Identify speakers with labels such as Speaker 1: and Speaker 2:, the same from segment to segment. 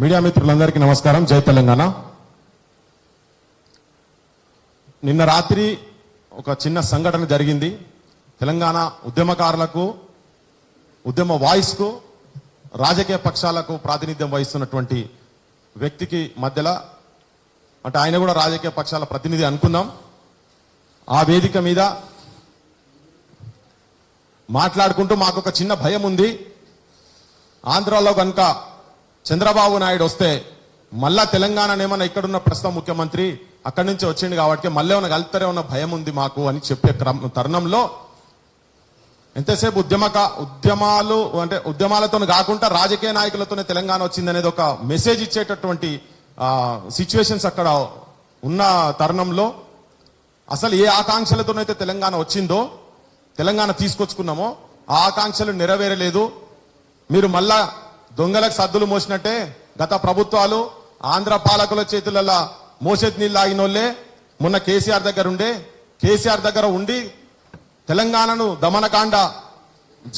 Speaker 1: Media మిత్రులందరికీ నమస్కారం. జై తెలంగాణ. నిన్న రాత్రి ఒక చిన్న సంఘటన జరిగింది. తెలంగాణ ఉద్యమకారులకు, ఉద్యమ వాయిస్ కు, రాజకీయ పక్షాలకు ప్రాతినిధ్యం వహిస్తున్నటువంటి వ్యక్తికి మధ్యలో, అంటే ఆయన కూడా రాజకీయ పక్షాల ప్రతినిధి అనుకుందాం, ఆ వేదిక మీద మాట్లాడుకుంటూ మాకు ఒక చిన్న భయం ఉంది. ఆంధ్రాలో కనుక చంద్రబాబు నాయుడు వస్తే మళ్ళా తెలంగాణనేమన్నా ఇక్కడున్న ప్రస్తుత ముఖ్యమంత్రి అక్కడి నుంచి వచ్చింది కాబట్టి మళ్ళీ ఏమన్నా కలుపుతారే ఉన్న భయం ఉంది మాకు అని చెప్పే తరుణంలో ఎంతసేపు ఉద్యమాలు అంటే ఉద్యమాలతో కాకుండా రాజకీయ నాయకులతోనే తెలంగాణ వచ్చింది అనేది ఒక మెసేజ్ ఇచ్చేటటువంటి సిచ్యువేషన్స్ అక్కడ ఉన్న తరుణంలో అసలు ఏ ఆకాంక్షలతోనైతే తెలంగాణ వచ్చిందో, తెలంగాణ తీసుకొచ్చుకున్నామో ఆ ఆకాంక్షలు నెరవేరలేదు. మీరు మళ్ళా దొంగలకు సద్దులు మోసినట్టే గత ప్రభుత్వాలు ఆంధ్ర పాలకుల చేతులలో మోసేది నీళ్ళు ఆగినోళ్లే మొన్న కేసీఆర్ దగ్గర ఉండి తెలంగాణను దమనకాండ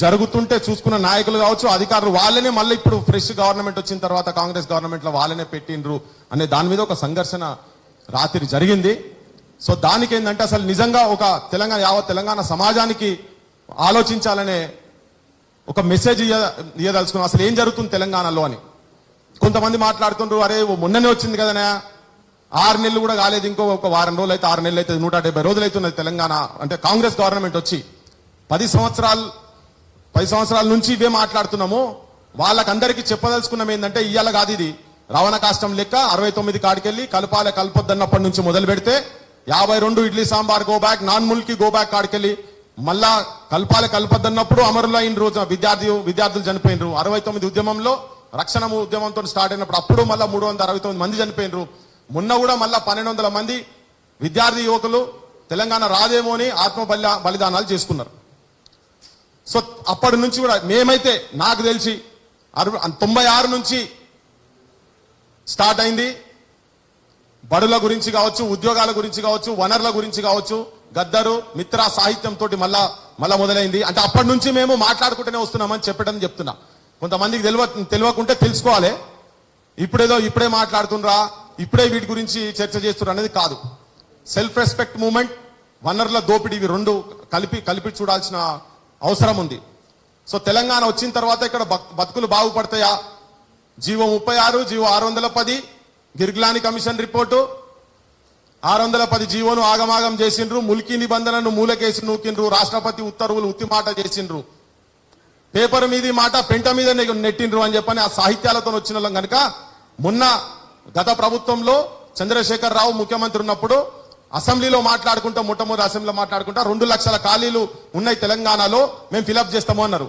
Speaker 1: జరుగుతుంటే చూసుకున్న నాయకులు కావచ్చు, అధికారులు వాళ్ళనే మళ్ళీ ఇప్పుడు ఫ్రెష్ గవర్నమెంట్ వచ్చిన తర్వాత కాంగ్రెస్ గవర్నమెంట్ లో వాళ్ళనే పెట్టిండ్రు అనే దాని మీద ఒక సంఘర్షణ రాత్రి జరిగింది. సో దానికి ఏంటంటే అసలు నిజంగా ఒక యావత్ తెలంగాణ సమాజానికి ఆలోచించాలనే ఒక మెసేజ్ ఇయ్యదలుచుకున్నాం. అసలు ఏం జరుగుతుంది తెలంగాణలో అని. కొంతమంది మాట్లాడుతుండ్రు, అరే మొన్ననే వచ్చింది కదనా, 6 నెలలు కూడా కాలేదు, ఇంకో ఒక వారం రోజులు అయితే 6 నెలలు అయితే 170 రోజులు అవుతున్నది తెలంగాణ అంటే కాంగ్రెస్ గవర్నమెంట్ వచ్చి 10 సంవత్సరాల నుంచి ఇవే మాట్లాడుతున్నాము. వాళ్ళకందరికీ చెప్పదలుచుకున్నాం ఏంటంటే ఇయ్యాల కాదు, ఇది రవణ కాష్టం లెక్క 69 కాడికెళ్ళి కలపొద్దన్నప్పటి నుంచి మొదలు పెడితే 52 idli sambar go back, non ముల్కి గో బ్యాక్ కాడికెళ్ళి మళ్ళా కలపొద్దన్నప్పుడు అమరులు అయిన రోజు విద్యార్థులు చనిపోయినరు. 69 ఉద్యమంలో రక్షణ ఉద్యమంతో స్టార్ట్ అయినప్పుడు అప్పుడు మళ్ళా 369 మంది చనిపోయినరు. మొన్న కూడా మళ్ళా 1200 మంది విద్యార్థి యువకులు తెలంగాణ రాదేమో అని ఆత్మ బలిదానాలు చేసుకున్నారు. సో అప్పటి నుంచి కూడా మేమైతే నాకు తెలిసి 96 నుంచి స్టార్ట్ అయింది. బడుల గురించి కావచ్చు, ఉద్యోగాల గురించి కావచ్చు, వనరుల గురించి కావచ్చు, గద్దరు మిత్ర సాహిత్యంతో మళ్ళా మొదలైంది. అంటే అప్పటి నుంచి మేము మాట్లాడుకుంటూనే వస్తున్నామని చెప్తున్నా. కొంతమందికి తెలియకుంటే తెలుసుకోవాలి. ఇప్పుడే మాట్లాడుతుండ్రా, ఇప్పుడే వీటి గురించి చర్చ చేస్తున్నారు అనేది కాదు. సెల్ఫ్ రెస్పెక్ట్ మూవ్మెంట్, వనరుల దోపిడీ, ఇవి రెండు కలిపి చూడాల్సిన అవసరం ఉంది. సో తెలంగాణ వచ్చిన తర్వాత ఇక్కడ బతుకులు బాగుపడతాయా? GO 36, GO 610, Girglani commission report 610 జీవోను ఆగమాగం చేసిండ్రు, ముల్కీ నిబంధనను మూలకేసి నూకిండ్రు, రాష్ట్రపతి ఉత్తర్వులు ఉత్తిమాట చేసిండ్రు, పేపర్ మీది మాట పెంట మీద నెట్టిండ్రు అని చెప్పని ఆ సాహిత్యాలతో వచ్చిన వాళ్ళం కనుక మొన్న గత ప్రభుత్వంలో చంద్రశేఖర్ రావు ముఖ్యమంత్రి ఉన్నప్పుడు అసెంబ్లీలో మాట్లాడుకుంటా, మొట్టమొదటి అసెంబ్లీలో మాట్లాడుకుంటా 2 లక్షల ఖాళీలు ఉన్నాయి తెలంగాణలో, మేము ఫిలప్ చేస్తాము అన్నారు.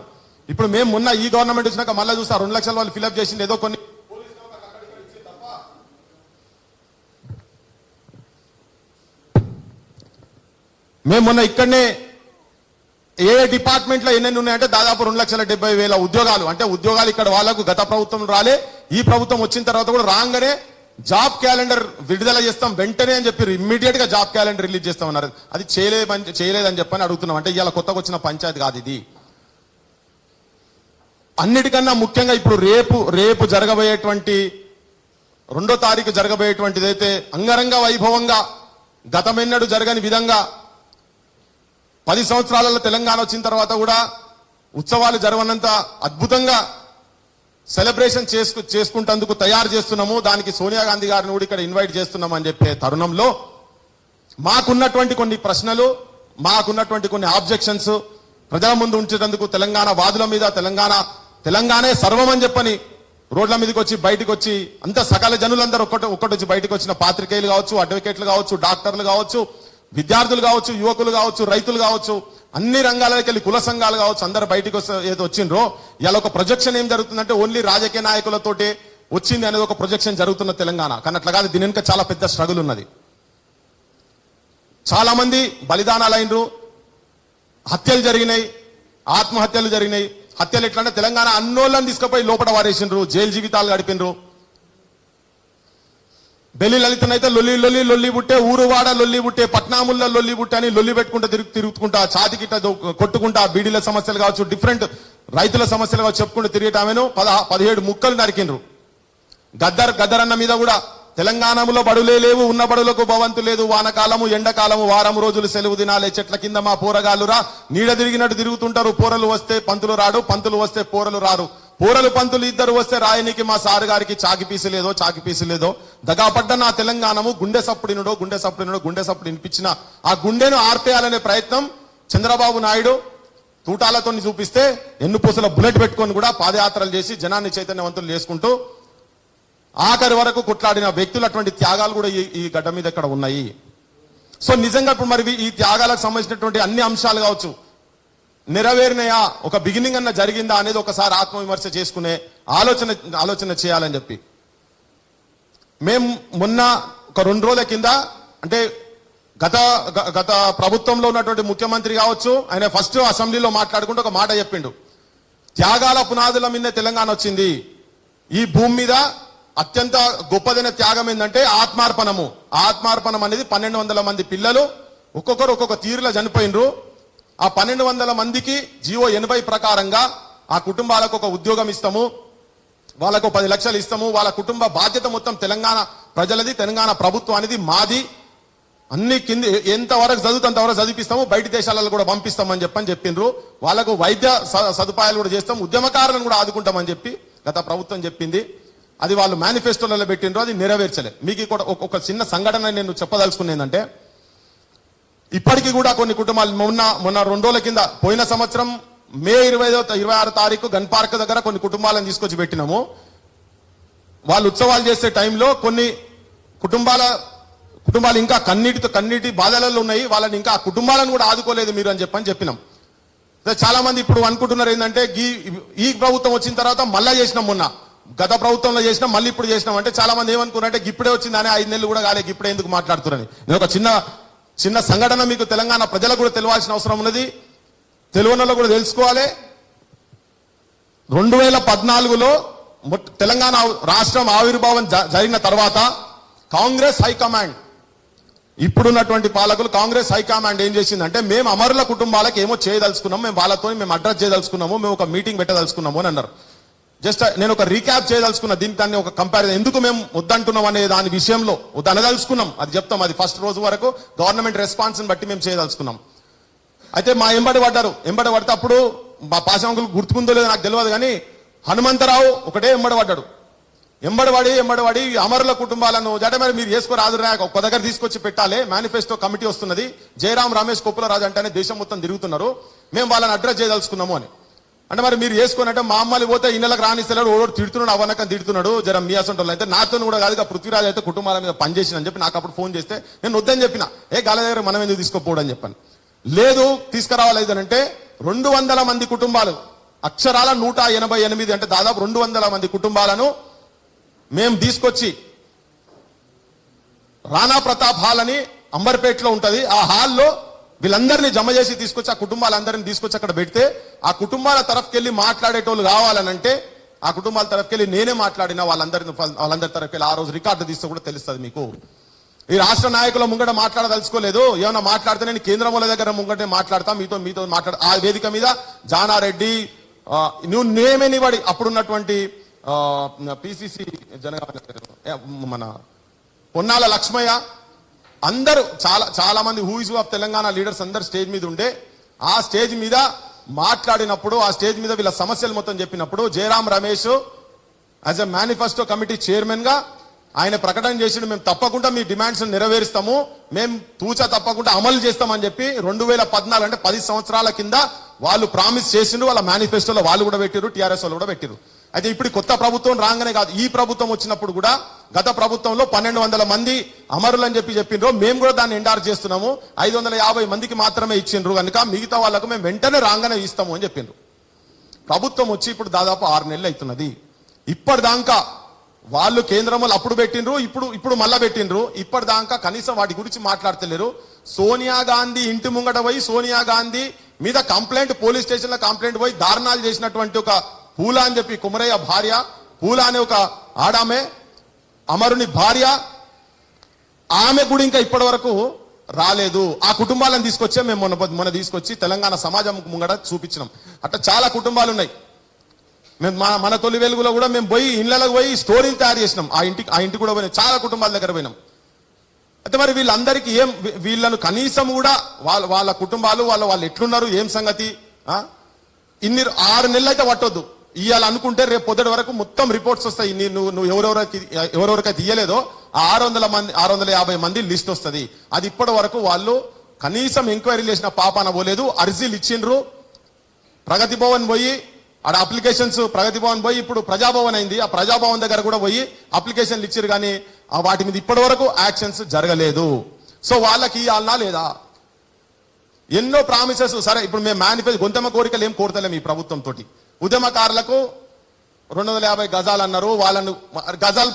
Speaker 1: ఇప్పుడు మేము మొన్న ఈ గవర్నమెంట్ వచ్చినాక మళ్ళీ చూస్తా 2 లక్షల వాళ్ళు ఫిలప్ చేసింది ఏదో కొన్ని మేము మొన్న ఇక్కడనే ఏ డిపార్ట్మెంట్ లో ఎన్ని ఉన్నాయంటే దాదాపు 2,70,000 ఉద్యోగాలు. అంటే ఉద్యోగాలు ఇక్కడ వాళ్ళకు గత ప్రభుత్వం రాలే, ఈ ప్రభుత్వం వచ్చిన తర్వాత కూడా రాగానే జాబ్ క్యాలెండర్ విడుదల చేస్తాం వెంటనే అని చెప్పి ఇమ్మీడియట్ గా జాబ్ క్యాలెండర్ రిలీజ్ చేస్తామన్నారు. అది చేయలేదని చెప్పని అడుగుతున్నాం. అంటే ఇవాళ కొత్తగా వచ్చిన పంచాయతీ కాదు ఇది. అన్నిటికన్నా ముఖ్యంగా ఇప్పుడు రేపు జరగబోయేటువంటి 2వ తారీఖు జరగబోయేటువంటిదైతే అంగరంగ వైభవంగా గతమెన్నడు జరగని విధంగా 10 సంవత్సరాలలో తెలంగాణ వచ్చిన తర్వాత కూడా ఉత్సవాలు జరగనంత అద్భుతంగా సెలబ్రేషన్ చేసుకుంటందుకు తయారు చేస్తున్నాము. దానికి సోనియా గాంధీ గారిని కూడా ఇక్కడ ఇన్వైట్ చేస్తున్నాం అని చెప్పే తరుణంలో మాకున్నటువంటి కొన్ని ప్రశ్నలు, మాకున్నటువంటి కొన్ని ఆబ్జెక్షన్స్ ప్రజల ముందు ఉంచేందుకు తెలంగాణ వాదుల మీద తెలంగాణే సర్వం అని చెప్పని రోడ్ల మీదకి వచ్చి బయటకు వచ్చి అంత సకల జనులందరూ ఒక్కటొచ్చి బయటకు వచ్చిన పాత్రికేయులు కావచ్చు, అడ్వకేట్లు కావచ్చు, డాక్టర్లు కావచ్చు, విద్యార్థులు కావచ్చు, యువకులు కావచ్చు, రైతులు కావచ్చు, అన్ని రంగాలకి వెళ్ళి కుల సంఘాలు కావచ్చు, అందరు బయటకు ఏదో వచ్చిండ్రో ఇలా ఒక ప్రొజెక్షన్ ఏం జరుగుతుందంటే ఓన్లీ రాజకీయ నాయకులతోటే వచ్చింది అనేది ఒక ప్రొజెక్షన్ జరుగుతున్న తెలంగాణ. కానీ అట్లా కాదు, దీని వెనుక చాలా పెద్ద స్ట్రగుల్ ఉన్నది. చాలా మంది బలిదానాలు అయినరు, హత్యలు జరిగినాయి, ఆత్మహత్యలు జరిగినాయి. హత్యలు ఎట్లా అంటే తెలంగాణ అన్నోళ్ళని తీసుకుపోయి లోపల వారేసిండ్రు, జైలు జీవితాలు గడిపినరు. బెల్లి లలితనైతే లొల్లి బుట్టే, ఊరువాడ లొల్లి బుట్టే, పట్నాముల్లో లొల్లి బుట్టే అని లొల్లి పెట్టుకుంటా తిరుగుతుంటా, ఛాతికిట్ట కొట్టుకుంటా, బీడీల సమస్యలు కావచ్చు, డిఫరెంట్ రైతుల సమస్యలు కావచ్చు చెప్పుకుంటూ తిరిగేటామెను 17 ముక్కలు నరికిండ్రు. గద్దర్ అన్న మీద కూడా తెలంగాణలో బడులే లేవు, ఉన్న బడులకు భవంతు లేదు, వానకాలము ఎండకాలము వారం రోజులు సెలవు దినాలే, చెట్ల కింద మా పోరగాళ్ళురా నీడ తిరిగినట్టు తిరుగుతుంటారు, పోరలు వస్తే పంతులు రాడు, పంతులు వస్తే పోరలు రారు, పోరలు పంతులు ఇద్దరు వస్తే రాయనికి మా సారు గారికి చాకి పీసు లేదో దగాపడ్డ నా తెలంగాణము గుండె సప్పుడినుడో వినిపించిన ఆ గుండెను ఆర్పేయాలనే ప్రయత్నం చంద్రబాబు నాయుడు తూటాలతో చూపిస్తే ఎన్నుపూసల బుల్లెట్ పెట్టుకొని కూడా పాదయాత్రలు చేసి జనాన్ని చైతన్యవంతులు చేసుకుంటూ ఆఖరి వరకు కొట్లాడిన వ్యక్తులు అటువంటి త్యాగాలు కూడా ఈ గడ్డ మీద ఇక్కడ ఉన్నాయి. సో నిజంగా ఇప్పుడు మరి ఈ త్యాగాలకు సంబంధించినటువంటి అన్ని అంశాలు కావచ్చు నెరవేరినయా, ఒక బిగినింగ్ అన్న జరిగిందా అనేది ఒకసారి ఆత్మవిమర్శ చేసుకునే ఆలోచన చేయాలని చెప్పి మేము మొన్న ఒక 2 రోజుల కింద అంటే గత ప్రభుత్వంలో ఉన్నటువంటి ముఖ్యమంత్రి కావచ్చు, ఆయన ఫస్ట్ అసెంబ్లీలో మాట్లాడుకుంటూ ఒక మాట చెప్పిండు, త్యాగాల పునాదుల మీదే తెలంగాణ వచ్చింది, ఈ భూమి మీద అత్యంత గొప్పదైన త్యాగం ఏంటంటే ఆత్మార్పణం అనేది 1200 మంది పిల్లలు ఒక్కొక్కరు ఒక్కొక్క తీరులో చనిపోయినరు. ఆ 1200 మందికి జీవో 80 ప్రకారంగా ఆ కుటుంబాలకు ఒక ఉద్యోగం ఇస్తాము, వాళ్ళకు 10 లక్షలు ఇస్తాము, వాళ్ళ కుటుంబ బాధ్యత మొత్తం తెలంగాణ ప్రజలది, తెలంగాణ ప్రభుత్వం అనేది మాది, అన్ని కింది ఎంతవరకు చదువుతా అంతవరకు చదివిస్తాము, బయట దేశాలలో కూడా పంపిస్తామని చెప్పిండ్రు. వాళ్ళకు వైద్య సదుపాయాలు కూడా చేస్తాం, ఉద్యమకారులను కూడా ఆదుకుంటామని చెప్పి గత ప్రభుత్వం చెప్పింది. అది వాళ్ళు మేనిఫెస్టోలలో పెట్టిండ్రు, అది నెరవేర్చలే. మీకు కూడా ఒక చిన్న సంఘటన నేను చెప్పదలుచుకునేదంటే ఇప్పటికీ కూడా కొన్ని కుటుంబాలు మొన్న 2 రోజుల కింద పోయిన సంవత్సరం మే 26 తారీఖు గన్ పార్క్ దగ్గర కొన్ని కుటుంబాలను తీసుకొచ్చి పెట్టినాము. వాళ్ళు ఉత్సవాలు చేసే టైంలో కొన్ని కుటుంబాలు ఇంకా కన్నీటి బాధలలో ఉన్నాయి, వాళ్ళని ఇంకా ఆ కుటుంబాలను కూడా ఆదుకోలేదు మీరు అని చెప్పినాం. చాలా మంది ఇప్పుడు అనుకుంటున్నారు ఏంటంటే ఈ ప్రభుత్వం వచ్చిన తర్వాత మళ్ళా చేసినాం, మొన్న గత ప్రభుత్వంలో చేసినాం మళ్ళీ ఇప్పుడు చేసినాం అంటే చాలా మంది ఏమనుకున్నారంటే ఇప్పుడే వచ్చిందని 5 నెలలు కూడా కాలే, ఇప్పుడే ఎందుకు మాట్లాడుతున్నారని. నేను ఒక చిన్న సంఘటన మీకు తెలంగాణ ప్రజలకు కూడా తెలియాల్సిన అవసరం ఉన్నది, తెలుగులో కూడా తెలుసుకోవాలి. 2014లో తెలంగాణ రాష్ట్రం ఆవిర్భావం జరిగిన తర్వాత కాంగ్రెస్ హైకమాండ్, ఇప్పుడున్నటువంటి పాలకులు కాంగ్రెస్ హైకమాండ్ ఏం చేసిందంటే మేము అమరుల కుటుంబాలకు ఏమో చేయదలుచుకున్నాం, మేము అడ్రస్ చేయదలుచుకున్నాము, మేము ఒక మీటింగ్ పెట్టదలుచుకున్నాము అని అన్నారు. జస్ట్ నేను ఒక రీక్యాప్ చేయదలుచుకున్నా, దీనికన్నా ఒక కంపారిజన్ ఎందుకు మేము వద్దంటున్నాం అనే దాని విషయంలో వద్దనదలుచుకున్నాం, అది చెప్తాం. అది ఫస్ట్ రోజు వరకు గవర్నమెంట్ రెస్పాన్స్ ని మేము చేయదలుచుకున్నాం. అయితే మా ఎంబడి పడితే అప్పుడు మా పాశాంకులు గుర్తుకుందో లేదో నాకు తెలియదు కానీ హనుమంతరావు ఒకటే ఎంబడవాడి అమరుల కుటుంబాలను మరి మీరు చేసుకోరాదురా, ఒక దగ్గర తీసుకొచ్చి పెట్టాలి, మేనిఫెస్టో కమిటీ వస్తున్నది, జయరాం రమేష్ కొప్పులరాజు అంటేనే దేశం మొత్తం తిరుగుతున్నారు, మేము వాళ్ళని అడ్రస్ చేయదలుచుకున్నాము అని. అంటే మరి మీరు చేసుకున్నట్టే మా అమ్మాయిలు పోతే ఇళ్ళకి రానిస్తలేడు, ఓడు తిడుతున్నాడు, అవనకం తిడుతున్నాడు, జర మీ అసంటోళ్ళు అయితే నాతో కూడా కాదు, పృథ్వీరాజ్ అయితే కుటుంబాల మీద పనిచేసిందని చెప్పి నాకు అప్పుడు ఫోన్ చేస్తే నేను వద్దని చెప్పిన, గాల దగ్గర మనం ఎందుకు తీసుకోపోవడం చెప్పాను. లేదు తీసుకురావాలి అంటే 200 మంది కుటుంబాలు, అక్షరాల 188 అంటే దాదాపు 200 మంది కుటుంబాలను మేము తీసుకొచ్చి రాణా ప్రతాప్ హాల్ అని అంబర్పేటలో ఉంటది, ఆ హాల్లో వీళ్ళందరినీ జమ చేసి తీసుకొచ్చి ఆ కుటుంబాలందరినీ తీసుకొచ్చి అక్కడ పెడితే ఆ కుటుంబాల తరఫుకెళ్ళి మాట్లాడేటోళ్ళు కావాలనంటే ఆ కుటుంబాల తరఫుకెళ్ళి నేనే మాట్లాడిన వాళ్ళందరి తరఫుకెళ్ళి ఆ రోజు రికార్డు తీస్తే కూడా తెలుస్తుంది మీకు. ఈ రాష్ట్ర నాయకుల ముంగట మాట్లాడదలుచుకోలేదు, ఏమన్నా మాట్లాడితే నేను కేంద్రముల దగ్గర ముంగటే మాట్లాడతా, మీతో మాట్లాడ ఆ వేదిక మీద జానారెడ్డి నువ్వు నేమేనివాడి అప్పుడున్నటువంటి పిసిసి మన పొన్నాల లక్ష్మయ్య అందరూ చాలా మంది who is of Telangana leaders అందరు స్టేజ్ మీద ఉండే, ఆ స్టేజ్ మీద మాట్లాడినప్పుడు ఆ స్టేజ్ మీద వీళ్ళ సమస్యలు మొత్తం చెప్పినప్పుడు Jayaram Ramesh as a manifesto committee chairman గా ఆయన ప్రకటన చేసి మేము తప్పకుండా మీ డిమాండ్స్ నెరవేరుస్తాము, మేము తూచా తప్పకుండా అమలు చేస్తామని చెప్పి 2014 అంటే 10 సంవత్సరాల కింద వాళ్ళు ప్రామిస్ చేసిండ్రు, వాళ్ళ మేనిఫెస్టోలో వాళ్ళు కూడా పెట్టిరు, టీఆర్ఎస్ వాళ్ళు కూడా పెట్టిరు. అయితే ఇప్పుడు కొత్త ప్రభుత్వం రాగానే కాదు, ఈ ప్రభుత్వం వచ్చినప్పుడు కూడా గత ప్రభుత్వంలో 1200 మంది అమరులు అని చెప్పిండ్రు, మేము కూడా దాన్ని ఎండార్ చేస్తున్నాము, 550 మందికి మాత్రమే ఇచ్చిండ్రు కనుక మిగతా వాళ్ళకు మేము వెంటనే రాగానే ఇస్తాము అని చెప్పిండ్రు. ప్రభుత్వం వచ్చి ఇప్పుడు దాదాపు 6 నెలలు అవుతున్నది. ఇప్పటిదాకా వాళ్ళు కేంద్రంలో అప్పుడు పెట్టిండ్రు, ఇప్పుడు మళ్ళా పెట్టిండ్రు, ఇప్పటిదాకా కనీసం వాటి గురించి మాట్లాడతలేరు. సోనియా గాంధీ ఇంటి ముంగట పోయి సోనియా గాంధీ మీద కంప్లైంట్, పోలీస్ స్టేషన్ లో కంప్లైంట్ పోయి దారుణాలు చేసినటువంటి ఒక పూల అని చెప్పి కుమరయ్య భార్య, పూల అనే ఒక ఆడామె అమరుని భార్య, ఆమె కూడా ఇంకా ఇప్పటి వరకు రాలేదు. ఆ కుటుంబాలను తీసుకొచ్చే మేము మొన్న తీసుకొచ్చి తెలంగాణ సమాజం ముంగడ చూపించినాం. అట్లా చాలా కుటుంబాలు ఉన్నాయి. మేము మన తొలి వెలుగులో కూడా మేము పోయి ఇళ్లకు పోయి స్టోరీలు తయారు చేసినాం. ఆ ఇంటికి కూడా పోయినాం, చాలా కుటుంబాల దగ్గర పోయినాం. అయితే మరి వీళ్ళందరికీ వీళ్ళను కనీసం కూడా వాళ్ళ కుటుంబాలు వాళ్ళు ఎట్లున్నారు, ఏం సంగతి, ఇన్ని 6 నెలలు అయితే పట్టొద్దు. ఇవ్వాలనుకుంటే రేపు పొద్దుటి వరకు మొత్తం రిపోర్ట్స్ వస్తాయి. నువ్వు ఎవరెవరికైతే ఇయ్యలేదో ఆ 650 మంది లిస్ట్ వస్తుంది. అది ఇప్పటి వరకు వాళ్ళు కనీసం ఎంక్వైరీ చేసిన పాపాన పోలేదు. అర్జీలు ఇచ్చిండ్రు, ప్రగతి భవన్ పోయి ఆడ అప్లికేషన్స్, ప్రగతి భవన్ పోయి ఇప్పుడు ప్రజాభవన్ అయింది, ఆ ప్రజాభవన్ దగ్గర కూడా పోయి అప్లికేషన్లు ఇచ్చారు. కానీ వాటి మీద ఇప్పటి వరకు యాక్షన్స్ జరగలేదు. సో వాళ్ళకి ఇవ్వాలనా లేదా? ఎన్నో ప్రామిసెస్. సరే, ఇప్పుడు మేము మేనిఫెస్టో గొంతెమ్మ కోరికలు ఏం కోరతలేము ఈ ప్రభుత్వం తోటి. ఉద్యమకారులకు 250 గజాలు అన్నారు, వాళ్ళను గజాలు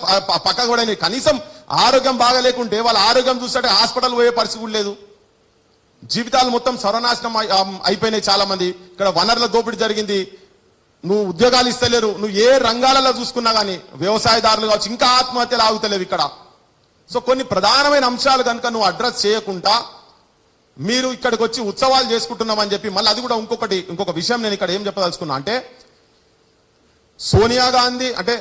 Speaker 1: పక్కకు కూడా కనీసం ఆరోగ్యం బాగా లేకుంటే వాళ్ళ ఆరోగ్యం చూస్తుంటే హాస్పిటల్ పోయే పరిస్థితి కూడా లేదు. జీవితాలు మొత్తం సర్వనాశనం అయిపోయినాయి చాలా మంది. ఇక్కడ వనరుల దోపిడీ జరిగింది. నువ్వు ఉద్యోగాలు ఇస్తలేరు. నువ్వు ఏ రంగాలలో చూసుకున్నా కానీ వ్యవసాయదారులు కావచ్చు, ఇంకా ఆత్మహత్యలు ఆగుతలేవు ఇక్కడ. సో కొన్ని ప్రధానమైన అంశాలు కనుక నువ్వు అడ్రస్ చేయకుండా మీరు ఇక్కడికి వచ్చి ఉత్సవాలు చేసుకుంటున్నామని చెప్పి మళ్ళీ అది కూడా ఇంకొక విషయం నేను ఇక్కడ ఏం చెప్పదలుచుకున్నా అంటే, సోనియా గాంధీ అంటే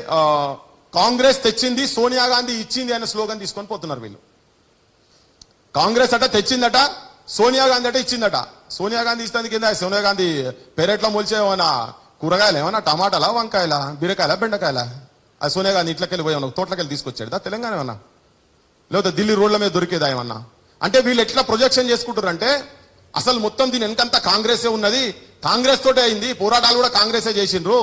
Speaker 1: కాంగ్రెస్ తెచ్చింది, సోనియా గాంధీ ఇచ్చింది అనే స్లోగన్ తీసుకొని పోతున్నారు వీళ్ళు. కాంగ్రెస్ అట తెచ్చిందట, సోనియా గాంధీ అంటే ఇచ్చిందట. సోనియా గాంధీ ఇస్తుంది కింద సోనియా గాంధీ పెరట్లో మొలిచేమన్నా కూరగాయలు, ఏమన్నా టమాటాలా, వంకాయలా, బీరకాయలా, బెండకాయలా? అది సోనియా గాంధీ ఇంట్లోకెళ్ళి పోయి తోటలకెళ్ళి తీసుకొచ్చాడు తెలంగాణ ఏమన్నా, లేకపోతే ఢిల్లీ రోడ్ల మీద దొరికేదా ఏమన్నా? అంటే వీళ్ళు ఎట్లా ప్రొజెక్షన్ చేసుకుంటారు అంటే అసలు మొత్తం దీని వెనకంతా కాంగ్రెసే ఉన్నది, కాంగ్రెస్ తోటే అయింది, పోరాటాలు కూడా కాంగ్రెసే చేసిండ్రు,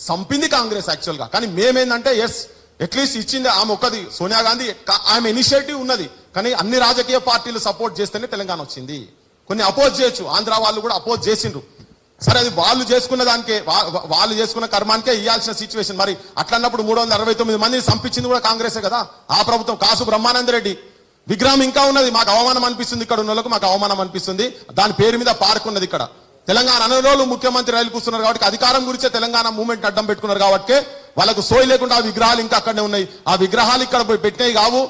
Speaker 1: సంపింది కాంగ్రెస్ యాక్చువల్ గా. కానీ మేమేందంటే ఎస్ అట్లీస్ట్ ఇచ్చింది ఆమె ఒక్కది, సోనియా గాంధీ ఆమె ఇనిషియేటివ్ ఉన్నది. కానీ అన్ని రాజకీయ పార్టీలు సపోర్ట్ చేస్తేనే తెలంగాణ వచ్చింది. కొన్ని అపోజ్ చేయొచ్చు, ఆంధ్ర వాళ్ళు కూడా అపోజ్ చేసిండ్రు. సరే, అది వాళ్ళు చేసుకున్న దానికే, వాళ్ళు చేసుకున్న కర్మానికే ఇవ్వాల్సిన సిచ్యువేషన్. మరి అట్లన్నప్పుడు 369 మందిని సంపించింది కూడా కాంగ్రెసే కదా ఆ ప్రభుత్వం. కాసు బ్రహ్మానందరెడ్డి విగ్రహం ఇంకా ఉన్నది. మాకు అవమానం అనిపిస్తుంది, ఇక్కడ ఉన్న వాళ్ళకు మాకు అవమానం అనిపిస్తుంది. దాని పేరు మీద పార్క్ ఉన్నది ఇక్కడ. తెలంగాణ అన్ని రోజులు ముఖ్యమంత్రి రైలు కూర్చున్నారు కాబట్టి, అధికారం గురించే తెలంగాణ మూవ్మెంట్ అడ్డం పెట్టుకున్నారు కాబట్టి వాళ్ళకు సోయి లేకుండా ఆ విగ్రహాలు ఇంకా అక్కడనే ఉన్నాయి. ఆ విగ్రహాలు ఇక్కడ పెట్టినవి కావు,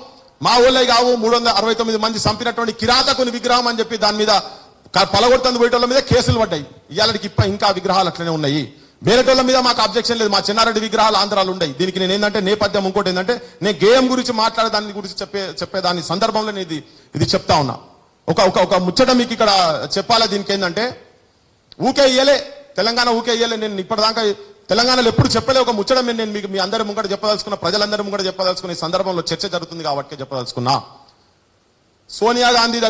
Speaker 1: మా ఊళ్ళవి కావు. 369 మంది చంపినటువంటి కిరాతకుని విగ్రహం అని చెప్పి దాని మీద పలగొడుతుంది పోయేటోళ్ళ మీద కేసులు పడ్డాయి. ఇవాళకి ఇంకా విగ్రహాలు అట్లనే ఉన్నాయి. వేరేటోళ్ళ మీద మాకు అబ్జెక్షన్ లేదు. మా చిన్నారెడ్డి విగ్రహాలు ఆంధ్రాలు ఉన్నాయి. దీనికి నేను ఏంటంటే నేపథ్యం ఇంకోటి ఏంటంటే, నేను గేయం గురించి మాట్లాడే దాని గురించి చెప్పేదాని సందర్భంలో నేను ఇది చెప్తా ఉన్నా. ఒక ముచ్చట మీకు ఇక్కడ చెప్పాలా. దీనికి ఏంటంటే ఊకే ఇయ్యలే, తెలంగాణ ఊకే ఇయ్యలే. నేను ఇప్పటిదాకా తెలంగాణలో ఎప్పుడు చెప్పలే ఒక ముచ్చట. నేను మీకు మీ అందరి ముంగట చెప్పదలుచుకున్న, ప్రజలందరి ముంగట చెప్పదలుచుకున్న ఈ సందర్భంలో చర్చ జరుగుతుంది కాబట్టి చెప్పదలుచుకున్నా. సోనియా గాంధీ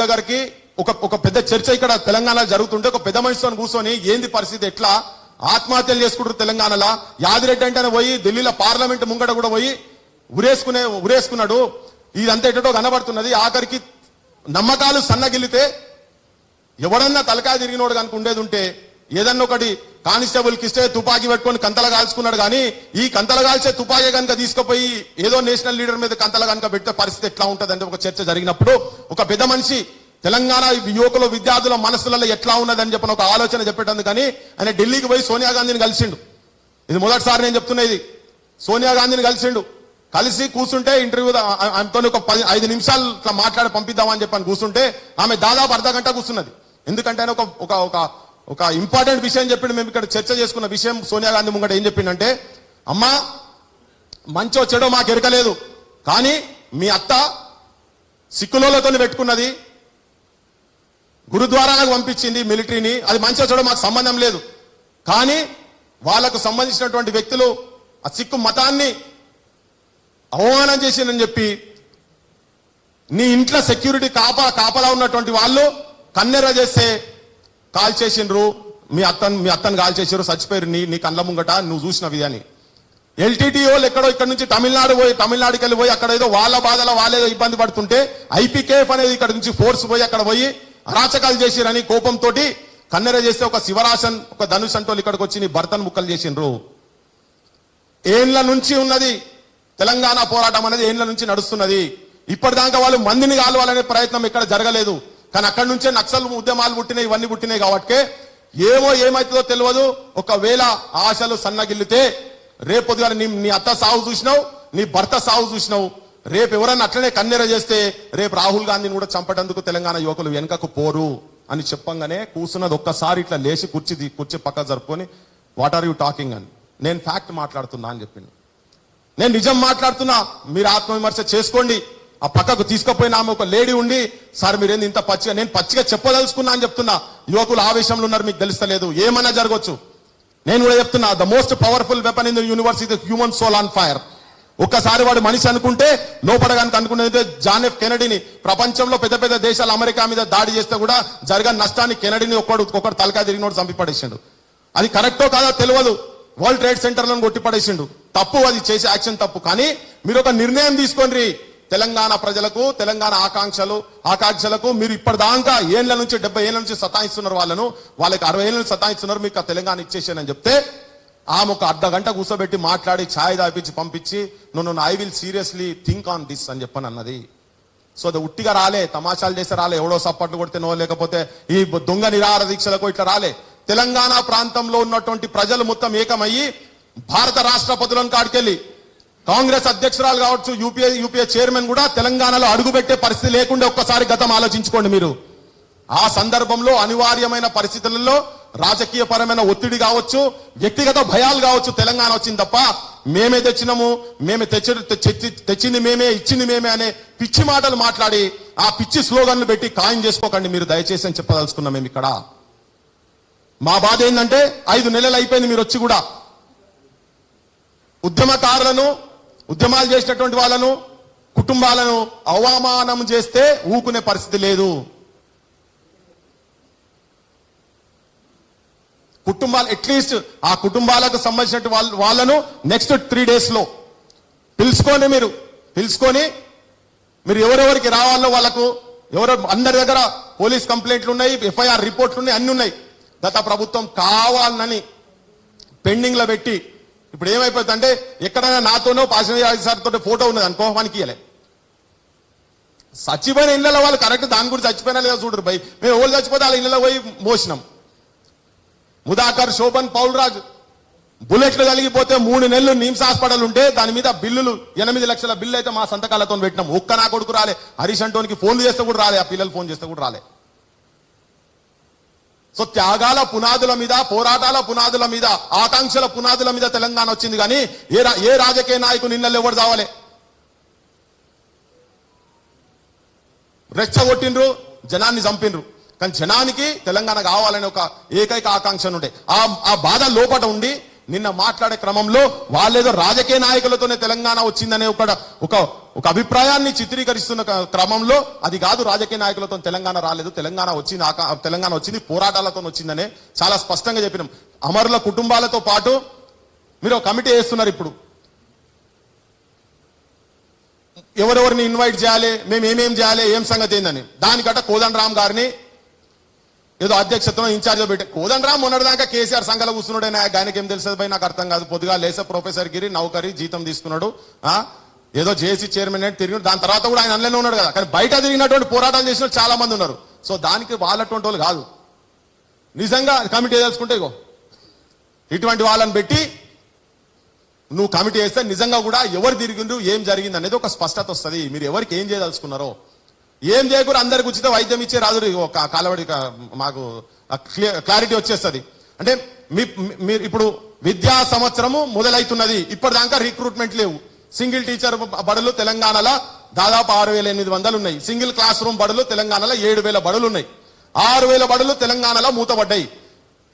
Speaker 1: దగ్గరికి ఒక పెద్ద చర్చ ఇక్కడ తెలంగాణలో జరుగుతుంటే, ఒక పెద్ద మనిషితో కూర్చొని ఏంది పరిస్థితి, ఎట్లా ఆత్మహత్యలు చేసుకుంటారు తెలంగాణలో. యాదిరెడ్డి అంటేనే పోయి ఢిల్లీలో పార్లమెంట్ ముంగట కూడా పోయి ఉరేసుకున్నాడు. ఇదంతా ఎటో కనబడుతున్నది. ఆఖరికి నమ్మకాలు సన్నగిల్లితే ఎవడన్నా తలకాయ తిరిగినోడు కనుక ఉండేది ఉంటే ఏదన్నా ఒకటి కానిస్టేబుల్కి ఇస్తే తుపాకీ పెట్టుకొని కంతల కాల్చుకున్నాడు. కానీ ఈ కంతల కాల్చే తుపాకీ కనుక తీసుకుపోయి ఏదో నేషనల్ లీడర్ మీద కంతల కనుక పెడితే పరిస్థితి ఎట్లా ఉంటుంది అంటే, ఒక చర్చ జరిగినప్పుడు ఒక పెద్ద మనిషి తెలంగాణ యువకుల విద్యార్థుల మనసులలో ఎట్లా ఉన్నదని చెప్పిన ఒక ఆలోచన చెప్పేటందుకు కానీ ఆయన ఢిల్లీకి పోయి సోనియా గాంధీని కలిసిండు. ఇది మొదటిసారి నేను చెప్తున్నా. ఇది సోనియా గాంధీని కలిసిండు. కలిసి కూర్చుంటే ఇంటర్వ్యూ ఆమెతో ఒక 5 నిమిషాలు ఇట్లా మాట్లాడి పంపిద్దామని చెప్పని కూర్చుంటే ఆమె దాదాపు అర్ధ గంట కూర్చున్నది. ఎందుకంటే ఆయన ఒక ఇంపార్టెంట్ విషయం చెప్పిండు. మేము ఇక్కడ చర్చ చేసుకున్న విషయం సోనియా గాంధీ ముంగట ఏం చెప్పిండంటే, అమ్మా మంచో చెడో మాకు ఎరకలేదు, కానీ మీ అత్త సిక్కులతో పెట్టుకున్నది, గురుద్వారాలకు పంపించింది మిలిటరీని, అది మంచో చెడో మాకు సంబంధం లేదు. కానీ వాళ్లకు సంబంధించినటువంటి వ్యక్తులు ఆ సిక్కు మతాన్ని అవమానం చేసిందని చెప్పి నీ ఇంట్లో సెక్యూరిటీ కాపలా ఉన్నటువంటి వాళ్ళు కన్నెర చేస్తే కాల్ చేసిండ్రు, మీ అత్తను కాల్ చేసారు, చచ్చిపోయారు నీ కళ్ళ ముంగట, నువ్వు చూసినవి అని. ఎల్టీటీఓలు ఎక్కడో ఇక్కడ నుంచి తమిళనాడుకి వెళ్ళిపోయి అక్కడ ఏదో వాళ్ళ బాధల వాళ్ళేదో ఇబ్బంది పడుతుంటే ఐపీకేఎఫ్ అనేది ఇక్కడ నుంచి ఫోర్స్ పోయి అక్కడ పోయి అరాచకాలు చేసిరని కోపంతో కన్నెర చేస్తే ఒక శివరాసన్ ఒక ధనుష్ అంటోళ్ళు ఇక్కడికి వచ్చి నీ భర్తను ముక్కలు చేసిండ్రు. ఏండ్ల నుంచి ఉన్నది తెలంగాణ పోరాటం అనేది, ఏండ్ల నుంచి నడుస్తున్నది. ఇప్పటిదాకా వాళ్ళు మందిని కావాలనే ప్రయత్నం ఇక్కడ జరగలేదు. కానీ అక్కడి నుంచే నక్సల్ ఉద్యమాలు పుట్టినాయి, ఇవన్నీ పుట్టినాయి. కాబట్టి ఏమవుతుందో తెలియదు. ఒకవేళ ఆశలు సన్నగిల్లితే రేపొద్దుగా నీ అత్త సాగు చూసినావు, నీ భర్త సాగు చూసినావు. రేపు ఎవరన్నా అట్లనే కన్నెర చేస్తే రేపు రాహుల్ గాంధీని కూడా చంపటందుకు తెలంగాణ యువకులు వెనుకకు పోరు అని చెప్పంగానే కూర్చున్నది ఒక్కసారి ఇట్లా లేచి కుర్చీ పక్క జరుపుకొని వాట్ ఆర్ యూ టాకింగ్ అని. నేను ఫ్యాక్ట్ మాట్లాడుతున్నా అని చెప్పిండు. నేను నిజం మాట్లాడుతున్నా, మీరు ఆత్మవిమర్శ చేసుకోండి. ఆ పక్కకు తీసుకుపోయిన ఆమె ఒక లేడీ ఉండి, సార్ మీరేంది ఇంత పచ్చిగా, నేను పచ్చిగా చెప్పదలుచుకున్నా అని చెప్తున్నా. యువకులు ఆవేశంలో ఉన్నారు, మీకు తెలుస్తలేదు, ఏమన్నా జరగవచ్చు. నేను కూడా చెప్తున్నా, the most powerful weapon in the universe is the human soul on fire. ఒక్కసారి వాడు మనిషి అనుకుంటే లోపల కనుక అనుకునేది జాన్ ఎఫ్ కెనడీని, ప్రపంచంలో పెద్ద పెద్ద దేశాలు అమెరికా మీద దాడి చేస్తే కూడా జరగని నష్టాన్ని కెనడీని ఒక్కడు తలకాయ తిరిగినోడు చంపి పడేసిండు. అది కరెక్టో కాదో తెలియదు, వరల్డ్ ట్రేడ్ సెంటర్లను కొట్టి పడేసిండు. తప్పు, అది చేసే యాక్షన్ తప్పు. కానీ మీరు ఒక నిర్ణయం తీసుకోండి. తెలంగాణ ప్రజలకు, తెలంగాణ ఆకాంక్షలకు మీరు ఇప్పటిదాకా ఏళ్ల నుంచి 70 ఏళ్ల నుంచి సతాయిస్తున్నారు వాళ్ళను, వాళ్ళకి 60 ఏళ్ళ నుంచి సతాయిస్తున్నారు, మీకు ఆ తెలంగాణ ఇచ్చేసానని చెప్తే ఆమె ఒక అర్ధగంట కూర్చోబెట్టి మాట్లాడి ఛాయ్ దాపించి పంపించి నన్ను I will seriously think on this అని చెప్పని అన్నది. సో అది ఉట్టిగా రాలే, తమాషాలు చేస్తే రాలే, ఎవడో సప్పట్లు కొడితేనో లేకపోతే ఈ దొంగ నిరాహార దీక్షలకు ఇట్లా రాలే. తెలంగాణ ప్రాంతంలో ఉన్నటువంటి ప్రజలు మొత్తం ఏకమయ్యి భారత రాష్ట్రపతులను కాడికెళ్ళి కాంగ్రెస్ అధ్యక్షురాలు కావచ్చు, యూపీఏ చైర్మన్ కూడా తెలంగాణలో అడుగుపెట్టే పరిస్థితి లేకుండా ఒక్కసారి గతం ఆలోచించుకోండి మీరు. ఆ సందర్భంలో అనివార్యమైన పరిస్థితులలో రాజకీయ పరమైన ఒత్తిడి కావచ్చు, వ్యక్తిగత భయాలు కావచ్చు, తెలంగాణ వచ్చింది తప్ప మేమే తెచ్చినాము, మేమే తెచ్చింది మేమే, ఇచ్చింది మేమే అనే పిచ్చి మాటలు మాట్లాడి ఆ పిచ్చి స్లోగన్లు పెట్టి ఖాయం చేసుకోకండి మీరు దయచేసి అని చెప్పదలుచుకున్నాం. మేము ఇక్కడ మా బాధ ఏంటంటే 5 నెలలు అయిపోయింది మీరు వచ్చి కూడా. ఉద్యమకారులను, ఉద్యమాలు చేసినటువంటి వాళ్ళను, కుటుంబాలను అవమానం చేస్తే ఊకునే పరిస్థితి లేదు. కుటుంబాలు అట్లీస్ట్ ఆ కుటుంబాలకు సంబంధించిన వాళ్ళను నెక్స్ట్ 3 days లో పిలుచుకొని మీరు ఎవరెవరికి రావాలో వాళ్ళకు అందరి దగ్గర పోలీస్ కంప్లైంట్లు ఉన్నాయి, FIR రిపోర్ట్లు ఉన్నాయి, అన్ని ఉన్నాయి. గత ప్రభుత్వం కావాలని పెండింగ్ లో పెట్టి ఇప్పుడు ఏమైపోతుంది అంటే ఎక్కడైనా నాతోనో పాసినరాజు సార్ తోటి ఫోటో ఉన్నది అనుకో, మనకి ఇయ్యలే. చచ్చిపోయిన ఇళ్లలో వాళ్ళు కరెక్ట్ దాని గురించి చచ్చిపోయినా లేదా చూడరు భయ్. మేము ఎవరు చచ్చిపోతే వాళ్ళ ఇళ్లలో పోయి మోసినాం. ముదాకర్, శోభన్, పౌల్రాజ్ బుల్లెట్లు కలిగిపోతే 3 నెలలు నిమ్స్ హాస్పిటల్ ఉంటే దాని మీద బిల్లులు 8 లక్షల బిల్లు అయితే మా సంతకాలతో పెట్టినాం. ఒక్క నా కొడుకు రాలే, హరీష్ అంటోనికి ఫోన్లు చేస్తే కూడా రాలే, ఆ పిల్లలు ఫోన్ చేస్తే కూడా రాలే. సో త్యాగాల పునాదుల మీద, పోరాటాల పునాదుల మీద, ఆకాంక్షల పునాదుల మీద తెలంగాణ వచ్చింది. కానీ ఏ రాజకీయ నాయకుడు నిన్నలు ఎవరు చావలే. రెచ్చగొట్టిండ్రు, జనాన్ని చంపిండ్రు. కానీ జనానికి తెలంగాణ కావాలనే ఒక ఏకైక ఆకాంక్ష ఉండే ఆ బాధ లోపట ఉండి నిన్న మాట్లాడే క్రమంలో వాళ్ళేదో రాజకీయ నాయకులతోనే తెలంగాణ వచ్చిందనే ఒక అభిప్రాయాన్ని చిత్రీకరిస్తున్న క్రమంలో అది కాదు, రాజకీయ నాయకులతో తెలంగాణ రాలేదు, తెలంగాణ వచ్చింది పోరాటాలతో వచ్చిందనే చాలా స్పష్టంగా చెప్పినాం. అమరుల కుటుంబాలతో పాటు మీరు కమిటీ వేస్తున్నారు. ఇప్పుడు ఎవరెవరిని ఇన్వైట్ చేయాలి, మేము ఏమేం చేయాలి, ఏం సంగతి ఏందని దానికంటే కోదండరామ్ గారిని ఏదో అధ్యక్షతను ఇన్ఛార్జ్ పెట్టి, కోదండరామ్ మొన్నటిదాకా కేసీఆర్ సంఘాలు కూర్చున్నాడే, ఆయనకి ఏం తెలుస్తుంది భయ్, నాకు అర్థం కాదు. పొద్దుగా లేసే ప్రొఫెసర్ గిరి నౌకరీ జీతం తీసుకున్నాడు, ఏదో జేసీ చైర్మన్ అంటే తిరిగి, దాని తర్వాత కూడా ఆయన అందులోనే ఉన్నాడు కదా. కానీ బయట తిరిగినటువంటి పోరాటాలు చేసిన చాలా మంది ఉన్నారు. సో దానికి వాళ్ళటువంటి వాళ్ళు కాదు. నిజంగా కమిటీ తెలుసుకుంటే ఇగో ఇటువంటి వాళ్ళని పెట్టి నువ్వు కమిటీ వేస్తే నిజంగా కూడా ఎవరు తిరిగిండ్రు, ఏం జరిగింది అనేది ఒక స్పష్టత వస్తుంది. మీరు ఎవరికి ఏం చేయదలుచుకున్నారో, ఏం చేయకూడదు, అందరికి ఉచిత వైద్యం ఇచ్చే రాదు ఒక కాలవడి మాకు క్లారిటీ వచ్చేస్తుంది. అంటే మీరు ఇప్పుడు విద్యా సంవత్సరము మొదలైతున్నది, ఇప్పటిదాకా రిక్రూట్మెంట్ లేవు. సింగిల్ టీచర్ బడులు తెలంగాణలో దాదాపు 6,800 ఉన్నాయి. సింగిల్ క్లాస్ రూమ్ బడులు తెలంగాణలో 7,000 బడులు ఉన్నాయి. 6,000 బడులు తెలంగాణలో మూతపడ్డాయి.